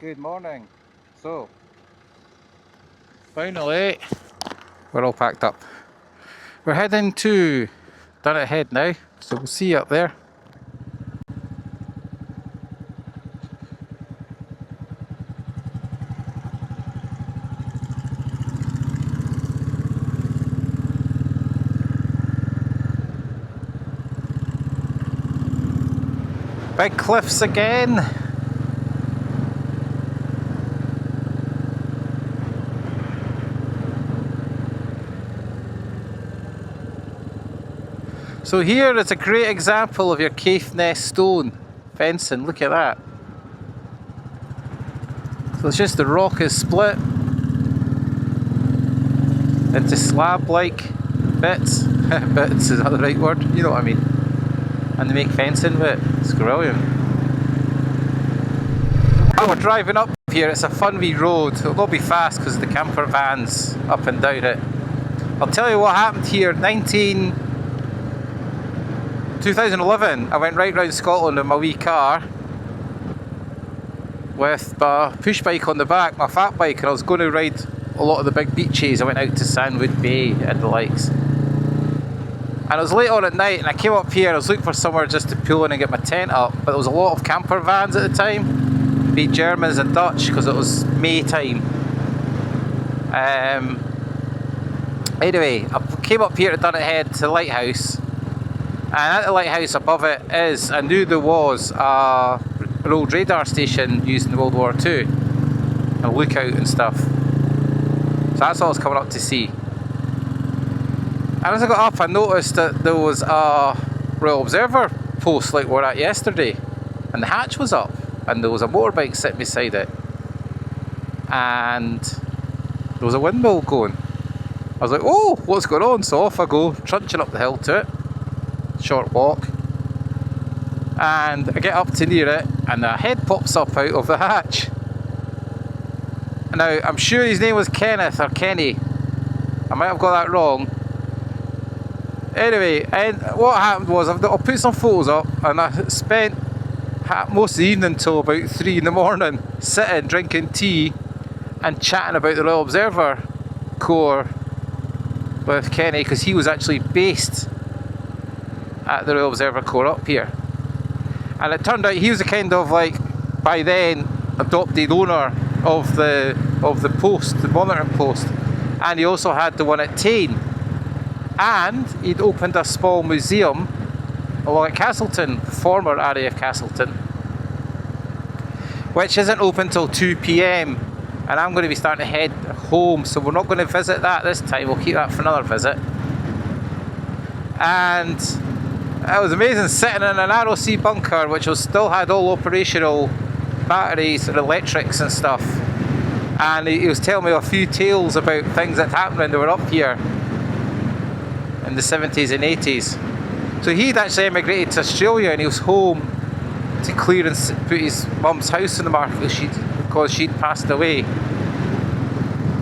Good morning. So, finally, we're all packed up. We're heading to Dunnet Head now, so we'll see you up there. Big cliffs again. So here is a great example of your cave nest stone fencing. Look at that. So it's just the rock is split into slab-like bits. Bits, is that the right word? You know what I mean. And they make fencing with it. It's brilliant. Oh, we're driving up here. It's a fun wee road. It'll not be fast because of the camper vans up and down it. I'll tell you what happened here. 2011, I went right round Scotland in my wee car with my push bike on the back, my fat bike, and I was going to ride a lot of the big beaches. I went out to Sandwood Bay and the likes. And it was late on at night, and I came up here. I was looking for somewhere just to pull in and get my tent up, but there was a lot of camper vans at the time, be Germans and Dutch, because it was May time. Anyway, I came up here to Dunnet Head to the lighthouse. And at the lighthouse above it is, I knew there was an old radar station used in World War II, a lookout and stuff. So that's what I was coming up to see. And as I got up, I noticed that there was a Royal Observer post like we were at yesterday, and the hatch was up, and there was a motorbike sitting beside it, and there was a windmill going. I was like, oh, what's going on? So off I go, trunching up the hill to it. Short walk, and I get up to near it, and a head pops up out of the hatch. Now, I'm sure his name was Kenneth or Kenny. I might have got that wrong. Anyway, and what happened was, I'll put some photos up, and I spent most of the evening till about 3 in the morning sitting, drinking tea, and chatting about the Royal Observer Corps with Kenny, because he was actually based at the Royal Observer Corps up here. And it turned out he was the kind of, like, by then adopted owner of the post, the monitoring post, and he also had the one at Tain, and he'd opened a small museum along at Castleton, the former RAF Castleton, which isn't open till 2 PM, and I'm going to be starting to head home, so we're not going to visit that this time. We'll keep that for another visit. And it was amazing sitting in an ROC bunker, which still had all operational batteries and electrics and stuff. And he was telling me a few tales about things that happened when they were up here in the 70s and 80s. So he'd actually emigrated to Australia, and he was home to clear and put his mum's house in the market because she'd passed away.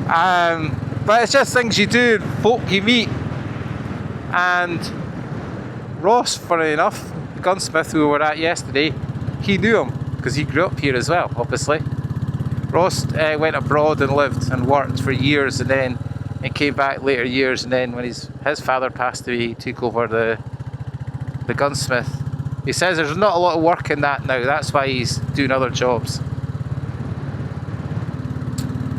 But it's just things you do, folk you meet. And Ross, funny enough, the gunsmith who we were at yesterday, he knew him because he grew up here as well, obviously. Ross went abroad and lived and worked for years, and then came back later years, and then when his father passed away, he took over the gunsmith. He says there's not a lot of work in that now, that's why he's doing other jobs.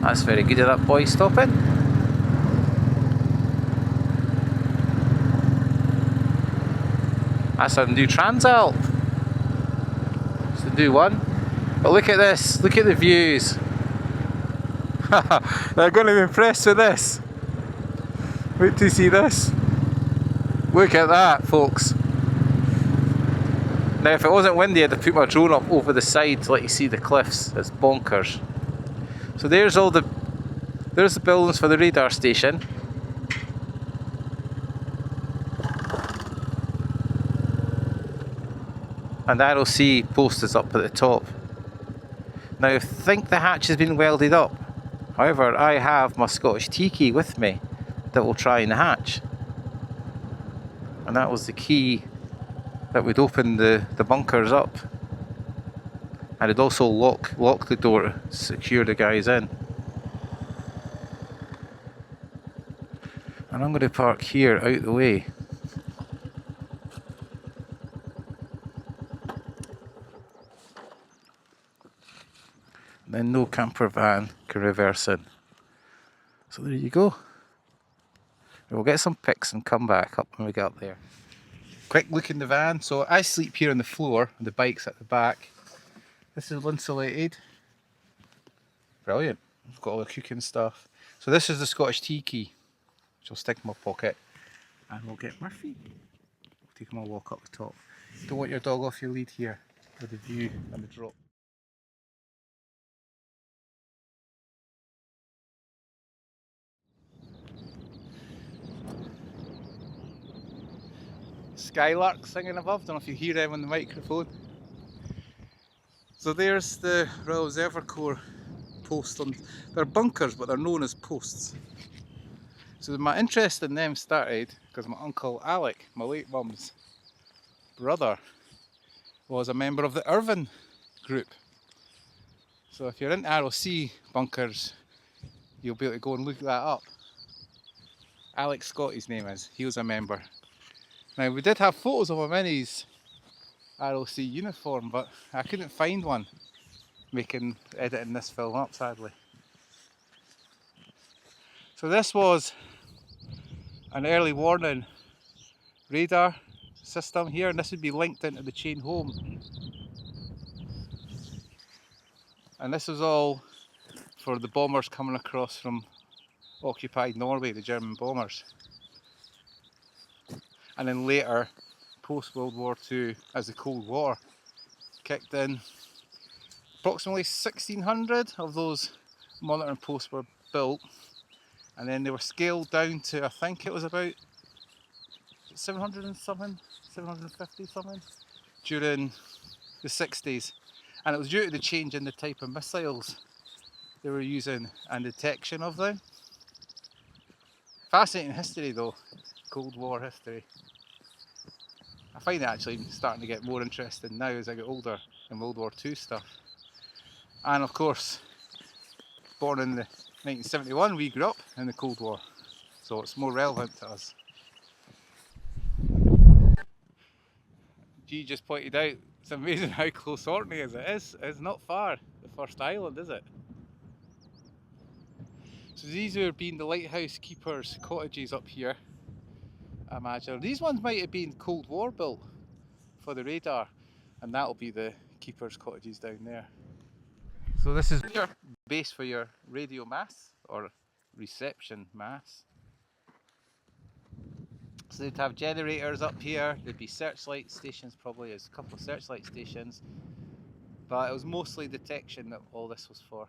That's very good of that boy stopping. That's a new Transalp. It's a new one. But look at this, look at the views. They're going to be impressed with this. Wait to see this. Look at that, folks. Now, if it wasn't windy, I'd have put my drone up over the side to let you see the cliffs. It's bonkers. So there's the buildings for the radar station. And the ROC post is up at the top. Now, I think the hatch has been welded up. However, I have my Scottish tea key with me that will try in the hatch. And that was the key that would open the bunkers up. And it'd also lock the door to secure the guys in. And I'm going to park here out the way. And then no camper van can reverse in. So there you go. We'll get some pics and come back up when we get up there. Quick look in the van. So I sleep here on the floor, and the bike's at the back. This is insulated. Brilliant. I've got all the cooking stuff. So this is the Scottish tea key, which I'll stick in my pocket. And we'll get Murphy. We'll take him a walk up the top. Don't want your dog off your lead here with the view and the drop. Skylark singing above. Don't know if you hear them on the microphone. So there's the Royal Observer Corps post. They're bunkers, but they're known as posts. So my interest in them started because my uncle Alec, my late mum's brother, was a member of the Irvine group. So if you're into ROC bunkers, you'll be able to go and look that up. Alex Scott, his name is. He was a member. Now we did have photos of him in his ROC uniform, but I couldn't find one editing this film up, sadly. So this was an early warning radar system here, and this would be linked into the chain home. And this was all for the bombers coming across from occupied Norway, the German bombers. And then later, post World War II, as the Cold War kicked in, approximately 1600 of those monitoring posts were built, and then they were scaled down to, I think it was about 700 and something, 750 something, during the 60s. And it was due to the change in the type of missiles they were using and detection of them. Fascinating history though, Cold War history. I find it actually starting to get more interesting now as I get older in World War II stuff. And of course, born in the 1971, we grew up in the Cold War, so it's more relevant to us. G just pointed out, it's amazing how close Orkney is. It is. It's not far, the first island, is it? So these are being the lighthouse keepers' cottages up here, I imagine. These ones might have been Cold War built for the radar, and that'll be the keepers' cottages down there. So this is your base for your radio masts, or reception masts. So they'd have generators up here, there'd be searchlight stations, probably there's a couple of searchlight stations, but it was mostly detection that all this was for.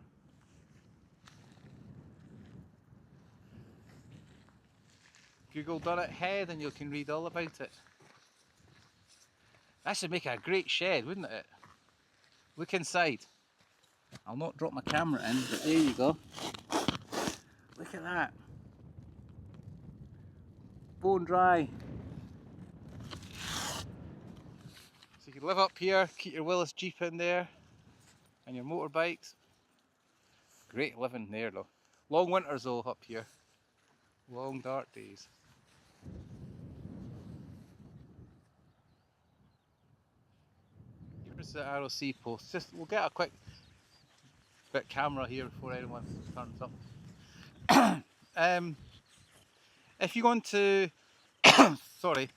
Google Dunnet Head and you can read all about it. That should make a great shed, wouldn't it? Look inside. I'll not drop my camera in, but there you go. Look at that. Bone dry. So you can live up here, keep your Willis Jeep in there, and your motorbikes. Great living there though. Long winters though up here. Long dark days. Here's the ROC post. We'll get a quick bit camera here before anyone turns up. If you go on to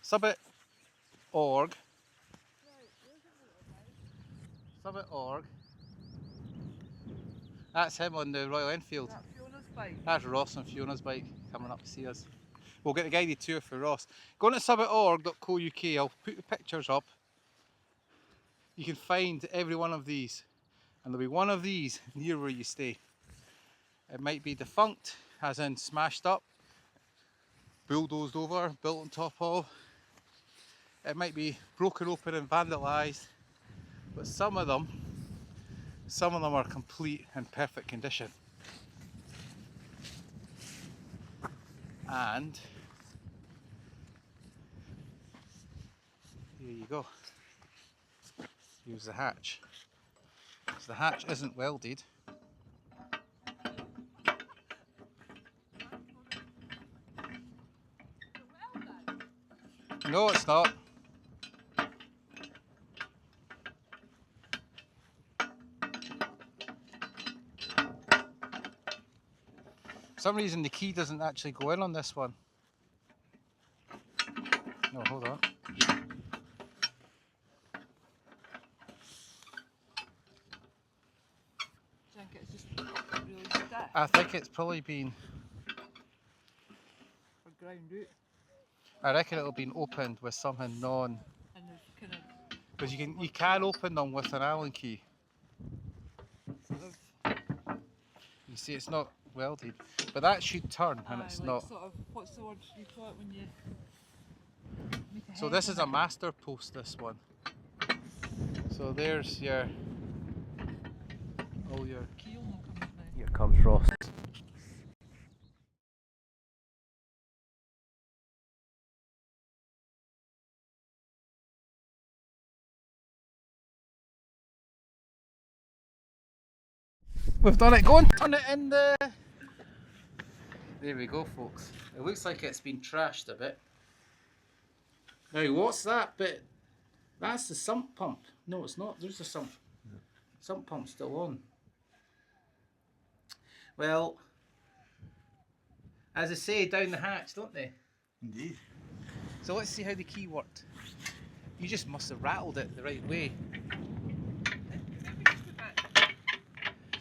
subbit.org, that's him on the Royal Enfield. That's Ross and Fiona's bike coming up to see us. We'll get a guided tour for Ross. Go on to subbit.org.co.uk, I'll put the pictures up. You can find every one of these, and there'll be one of these near where you stay. It might be defunct, as in smashed up, bulldozed over, built on top of. It might be broken open and vandalised, but some of them are complete and perfect condition. And here you go. Here's the hatch. So the hatch isn't welded. No, it's not. For some reason the key doesn't actually go in on this one. No, hold on. I think it's just really stiff I think it's probably been, or ground out. I reckon it'll been opened with something non, And there's kind of because you can open them with an Allen key. sort of You see it's not welded, but that should turn and it's like not. sort of, what's the word you call it when you make a So head this on is a it? master post, this one. So there's your, all your, Keel will come out now. here comes Ross. We've done it. Go and turn it in the... There we go, folks. It looks like it's been trashed a bit. Now, what's that bit? That's the sump pump. No, it's not. There's the sump. Sump pump still on. Well, as I say, down the hatch, don't they? Indeed. So let's see how the key worked. You just must have rattled it the right way. Maybe just a bit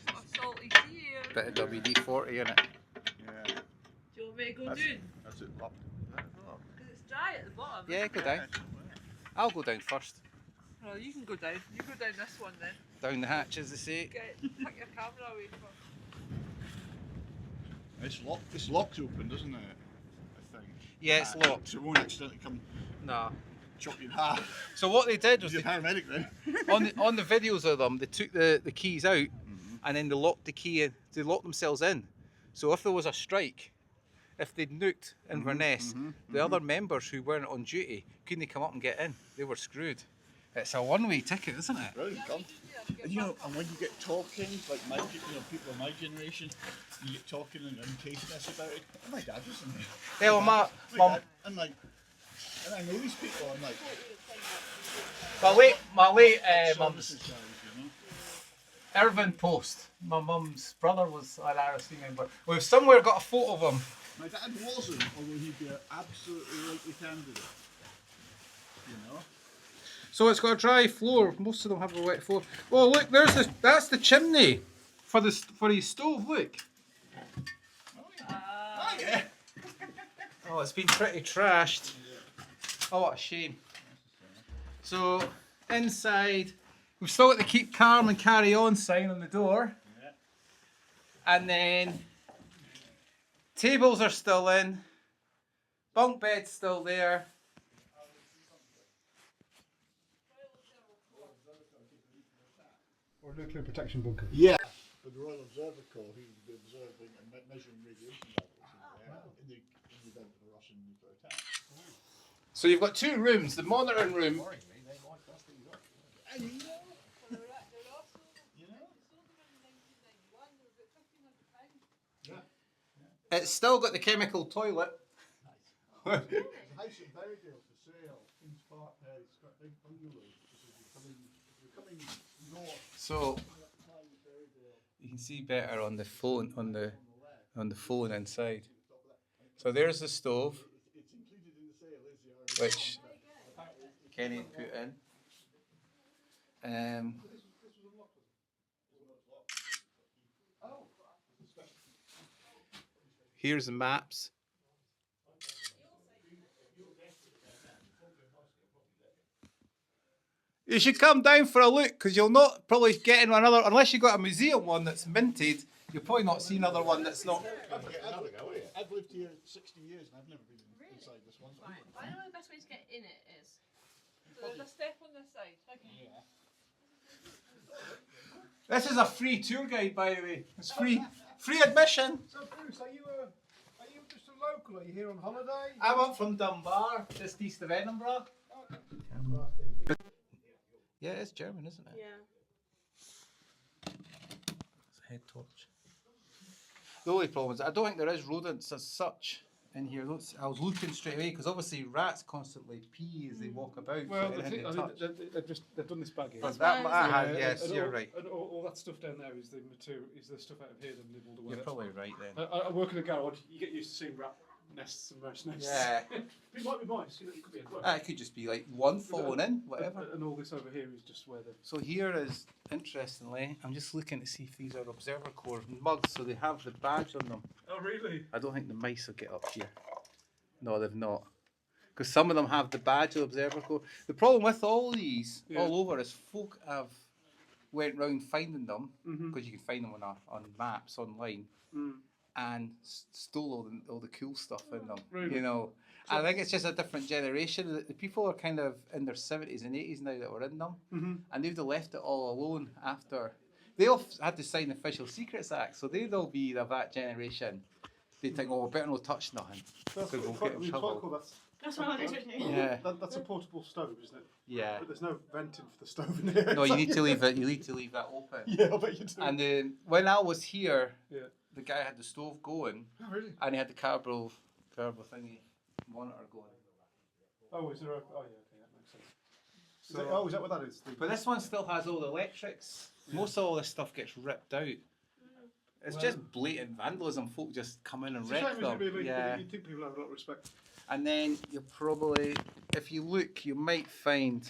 sort of salty sea here. Bit of WD-40 in it. Yeah. Do you want me to go That's- down? That's it. Up. Because it's dry at the bottom. Yeah, go down. I'll go down first. Well, you can go down. You go down this one then. Down the hatch, as they say. Tuck your camera away from. It's locked. This lock's open, doesn't it? I think. Yeah, it's locked. So it won't accidentally come Nah. chop you in half. So what they did was You're a paramedic then. on the videos of them, they took the keys out and then they locked the key in. They locked themselves in. So if there was a strike, if they'd nuked Inverness, the other members who weren't on duty couldn't come up and get in. They were screwed. It's a one-way ticket, isn't it? Brilliant, come. And and when you get talking, like my people, people of my generation, you get talking and tasteless about it. Oh, my dad was in there. Yeah, well, my mum, And like, and I know these people. I'm like, my late mum's services guys, you know. Irvin Post. My mum's brother was an RSC member. We've somewhere got a photo of him. My dad wasn't, although he'd be an absolutely likely candidate. You know. So it's got a dry floor. Most of them have a wet floor. Oh look, that's the chimney for his stove. Look. Oh yeah. Oh, it's been pretty trashed. Oh, what a shame. So inside, we've still got the keep calm and carry on sign on the door. Yeah. And then tables are still in. Bunk bed's still there. Or nuclear protection bunker. Yeah. But the Royal Observer Corps, he would be observing and measuring radiation levels in the event of a Russian nuclear attack. So you've got two rooms. The monitoring room. And you know, It's still got the chemical toilet. the house in Berrydale for sale, Kings Park, it's got big bungalows. If you're coming north, So Berrydale, you can see better on the phone on the phone inside. So there's the stove, it's included in the sale, is the which Kenny had put in. Here's the maps. You should come down for a look, because you'll not probably get in another, unless you've got a museum one that's minted, you'll probably not see another one that's not. I've lived here 60 years and I've never been inside this one. I know the best way to get in it is. So there's a step on this side. This is a free tour guide, by the way. It's free admission. So Bruce, are you just a local? Are you here on holiday? I'm up from Dunbar, just east of Edinburgh. Yeah, it's German, isn't it? Yeah. head torch. The only problem is I don't think there is rodents as such in here. I was looking straight away because obviously rats constantly pee as they walk about. Well, so the anything thing, they I touch. mean, they've done this bag here. But That's that, why I was that Yeah, yes, and you're all, right. And all that stuff down there is the material, is the stuff out of here they've nibbled away. You're probably right then. I work in a garage. You get used to seeing rat nests and mouse nests. Yeah. It might be mice. You know, it could be a bug. It could just be like one falling in, whatever. And all this over here is just where the. So here is, interestingly, I'm just looking to see if these are Observer Corps mugs, so they have the badge on them. Oh really? I don't think the mice will get up here. No, they've not. Because some of them have the badge of Observer Corps. The problem with all these, all over, is folk have went round finding them, because you can find them on maps online, and stole all the cool stuff in them. Really? You know, I think it's just a different generation. The people are kind of in their 70s and 80s now that were in them, and they've left it all alone after. They all had to sign the Official Secrets Act, so they'd all be of that generation. They think, oh, we better not touch nothing, because we'll get in trouble. That's what I was thinking. Yeah. That's a portable stove, isn't it? Yeah. But there's no venting for the stove in here. No, you need to leave it. You need to leave that open. Yeah, I bet you do. And then when I was here, Yeah. the guy had the stove going, Oh really? and he had the Carbo thingy monitor going. Oh, is there a? Oh yeah, okay, that makes sense. So, is that what that is? But this one still has all the electrics. Most of all this stuff gets ripped out. It's Well, just blatant vandalism. Folk just come in and it's a wreck shame, isn't them. it, really? Yeah. You'd think people have a lot of respect. And then you'll probably, if you look, you might find,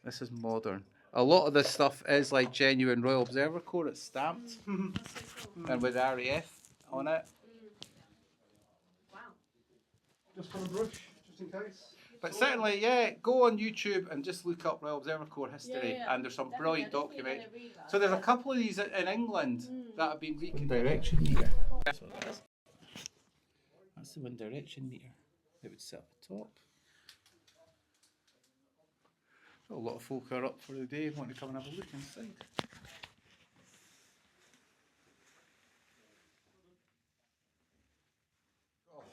this is modern. A lot of this stuff is like genuine Royal Observer Corps. It's stamped That's so cool. and with RAF on it. Wow. Just for a brush, just in case. But certainly, yeah, go on YouTube and just look up Royal Observer Corps history, Yeah. and there's some Definitely, brilliant I definitely documents. gonna read that. So there's a couple of these in England that have been reconnected. Direction meter. That's what that is. That's the wind direction meter. It would sit up the top. A lot of folk are up for the day, want to come and have a look inside.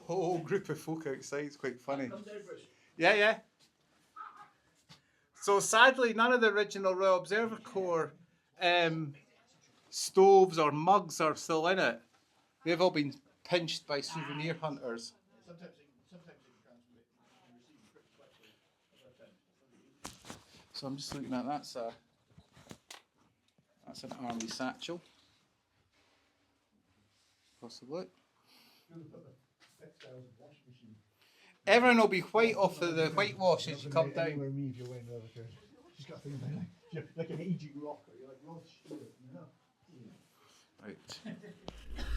A whole group of folk outside, it's quite funny. Yeah, yeah. So sadly, none of the original Royal Observer Corps stoves or mugs are still in it. They've all been pinched by souvenir hunters. So I'm just looking at that's an army satchel, possibly. Everyone will be white off of the whitewash as you come down. Anywhere me if you're wearing leather shirt. She's got a thing about you're like an aging rocker. You're like Rod Stewart, you know.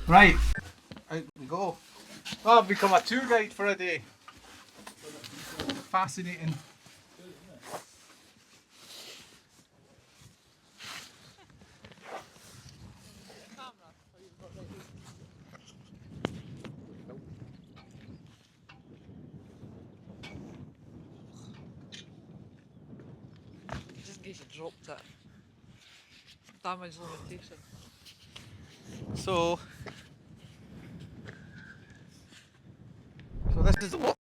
Right, out we go. Oh, I've become a tour guide for a day. Fascinating. Just in case you dropped it. Damage limitation. So this is the walk.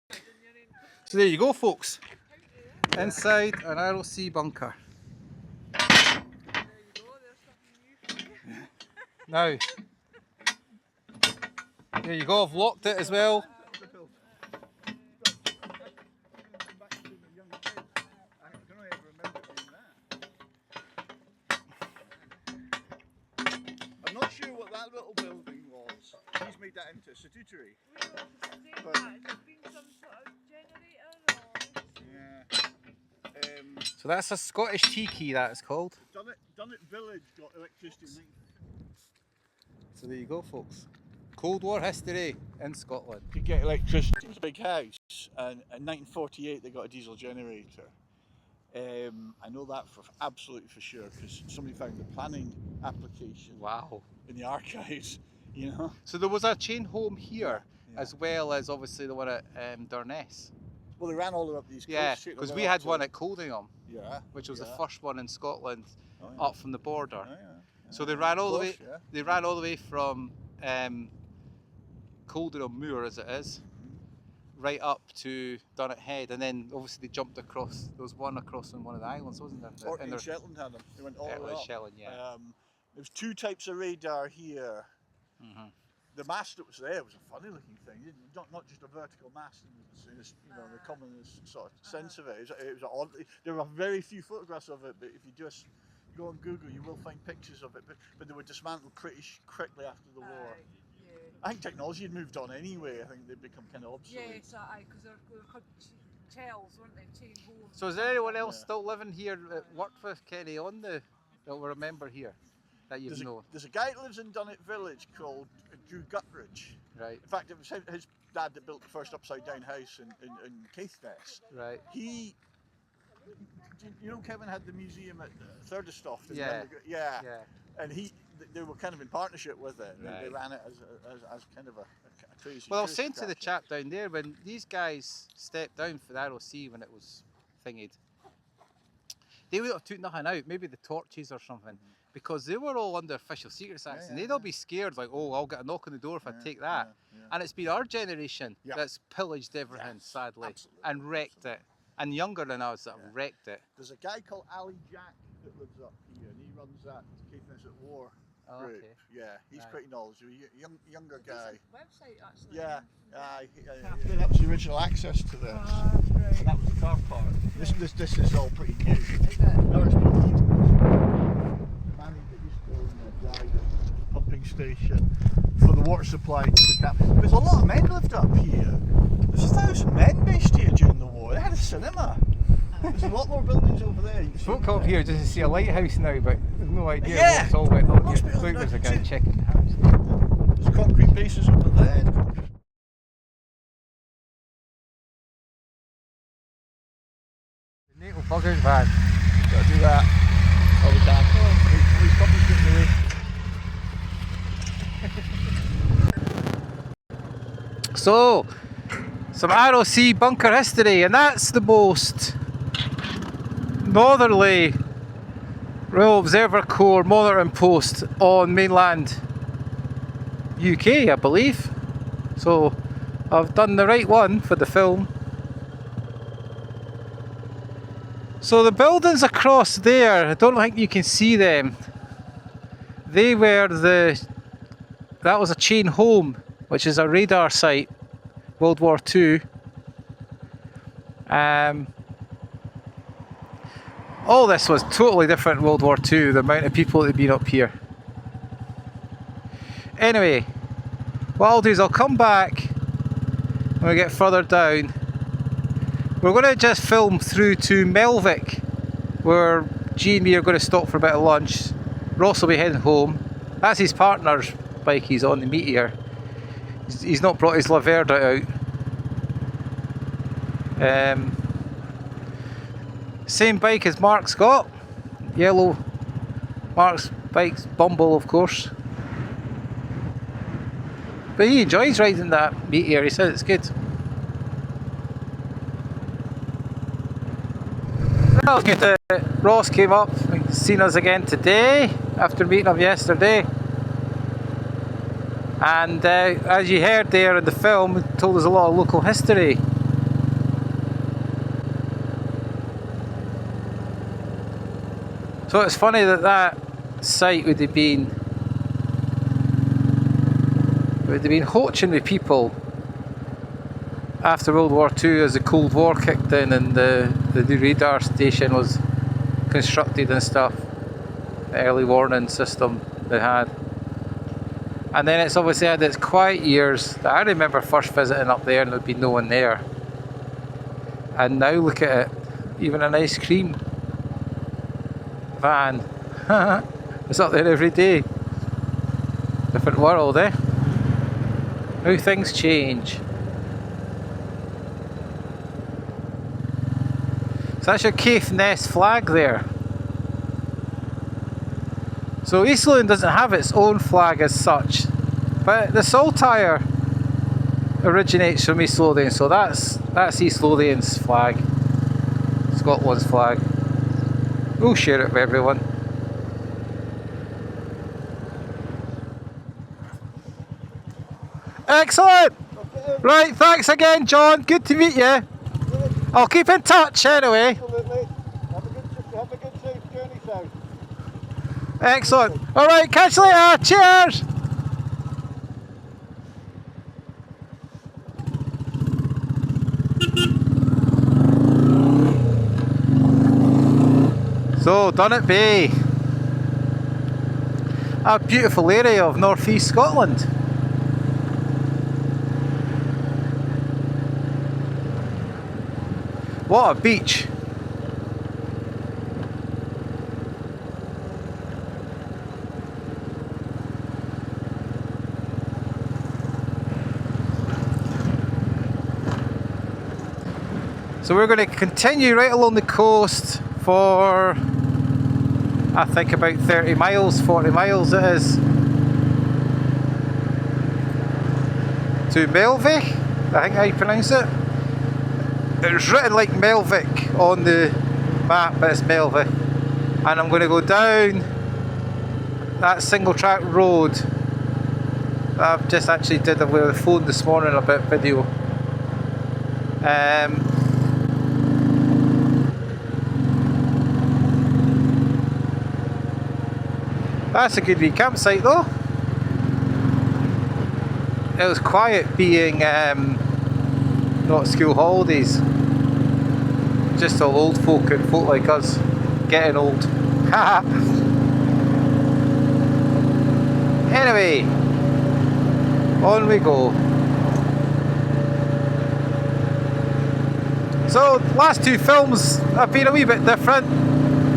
So there you go, folks. Inside an ROC bunker. There you go, there's something new for you. Now, there you go. I've locked it as well. I'm not sure what that little building was. He's made that into a statutory. We were saying that, has there been some sort of generator or? Yeah. So that's a Scottish tea key, that is called. Dunnet Village got electricity in So there you go, folks. Cold War history in Scotland. to get electricity. It was a big house, and in 1948 they got a diesel generator. I know that for absolutely for sure because somebody found the planning application Wow. in the archives. You know. So there was a chain home here, Yeah. as well as obviously the one at Dunnet. Well, they ran all the way up these coast Yeah, street, because all we the way had up one to- at Coldingham, Yeah. which was the yeah. first one in Scotland Oh, yeah. up from the border. Oh, yeah. So they ran all the way. Close, yeah. They ran all the way from Coldingham Moor, as it is, right up to Dunnet Head, and then obviously they jumped across. There was one across on one of the islands, wasn't there? Orkney and Shetland had them. They went all Yeah, the it way was up. Shetland, yeah. There's two types of radar here. Mm-hmm. The mast that was there was a funny looking thing. Not just a vertical mast, in the the common sort of sense of it. It was odd. There are very few photographs of it, but if you just go on Google, you will find pictures of it. But they were dismantled pretty quickly after the war. Yeah. I think technology had moved on anyway. I think they'd become kind of obsolete. Yes, because they're called shells, weren't they? Chain holes. So is there anyone else still living here that worked with Kenny on the that we remember here that you know? There's a guy that lives in Dunnet village called Drew Guttridge. Right. In fact, it was his dad that built the first upside down house in Caithness. Right. You know, Kevin had the museum at Thurdestoft. Yeah. Yeah. Yeah. And they were kind of in partnership with it. Right. They ran it as kind of a crazy. Well, I was saying to the chap down there, when these guys stepped down for the ROC when it was thingied, they would have took nothing out, maybe the torches or something, because they were all under official secrets acts, and they'd all be scared, like, oh, I'll get a knock on the door if I take that. And it's been our generation that's pillaged everything, sadly, and wrecked it. And younger than us that have wrecked it. There's a guy called Ali Jack that lives up here, and he runs that Caithness at War group. Okay. Yeah, he's pretty knowledgeable. Younger guy. Website actually. Yeah, that was the original access to the. Right. And that was the car park. This is all pretty new. Is it? No, it's not. The man that used to own the died at the pumping station for the water supply to the cap. There's a lot of men lived up here. There's 1,000 men based here during the war. They had a cinema. There's a lot more buildings over there. Folk come up here just to see a lighthouse now, but there's no idea Yeah. what's all went on Must here. be Look, there's a guy underground. checking the house. There's concrete bases over there. The natal buggers van. Gotta do that all the time. These companies getting in the way. So, some ROC bunker history, and that's the most northerly Royal Observer Corps monitoring post on mainland UK, I believe. So, I've done the right one for the film. So the buildings across there, I don't think you can see them. They were that was a chain home, which is a radar site, World War II. All this was totally different in World War II, the amount of people that had been up here. Anyway, what I'll do is I'll come back when we get further down. We're going to just film through to Melvick, where G and me are going to stop for a bit of lunch. Ross will be heading home. That's his partner's bike he's on, the Meteor. He's not brought his Laverda out. Same bike as Mark's got. Yellow. Mark's bike's Bumble, of course. But he enjoys riding that Meteor, he says it's good. Well, Ross came up and seen us again today after meeting him yesterday. And as you heard there in the film, it told us a lot of local history. So it's funny that site would have been hoaching with people after World War II as the Cold War kicked in and the new radar station was constructed and stuff. The early warning system they had. And then it's obviously had its quiet years. I remember first visiting up there and there'd be no one there. And now look at it, even an ice cream van. It's up there every day. Different world, eh? How things change. So that's your Caithness flag there. So East Lothian doesn't have its own flag as such, but the Saltire originates from East Lothian, so that's East Lothian's flag, Scotland's flag. We'll share it with everyone. Excellent! Right, thanks again, John. Good to meet you. I'll keep in touch anyway. Absolutely. Have a good safe journey south. Excellent. All right, catch you later. Cheers. So, Dunnet Bay, a beautiful area of northeast Scotland. What a beach. So we're going to continue right along the coast for, I think, about 30 miles, 40 miles it is, to Melvick, I think how you pronounce it. It's written like Melvick on the map, but it's Melvick. And I'm going to go down that single track road that I've just actually did with the phone this morning, a bit video. That's a good wee campsite though. It was quiet being not school holidays. Just all old folk and folk like us getting old. Anyway, on we go. So last two films have been a wee bit different.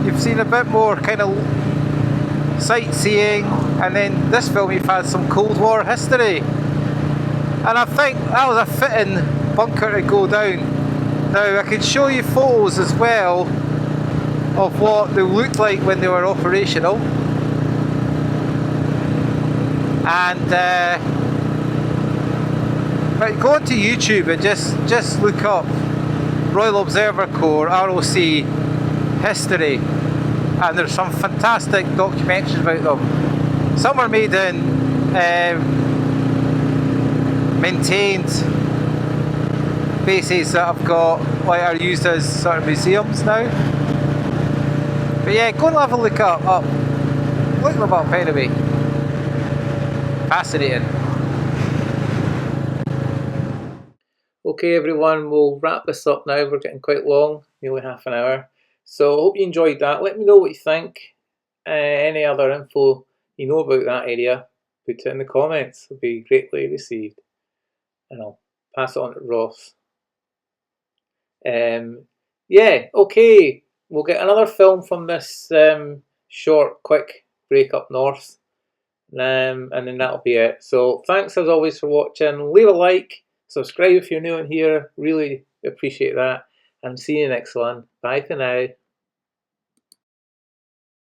You've seen a bit more kind of sightseeing, and then this film you've had some Cold War history, and I think that was a fitting bunker to go down. Now I can show you photos as well of what they looked like when they were operational, and but go onto YouTube and just look up Royal Observer Corps ROC history, and there's some fantastic documentaries about them. Some are made in maintained bases that have got, like, are used as sort of museums now. But yeah, go and have a look look them up anyway. Fascinating. Okay everyone, we'll wrap this up now. We're getting quite long, nearly half an hour. So I hope you enjoyed that. Let me know what you think. Any other info you know about that area, put it in the comments. It'll be greatly received. And I'll pass it on to Ross. Yeah, okay. We'll get another film from this short, quick break up north. And then that'll be it. So thanks as always for watching. Leave a like, subscribe if you're new in here. Really appreciate that. And see you next one. Bye for now.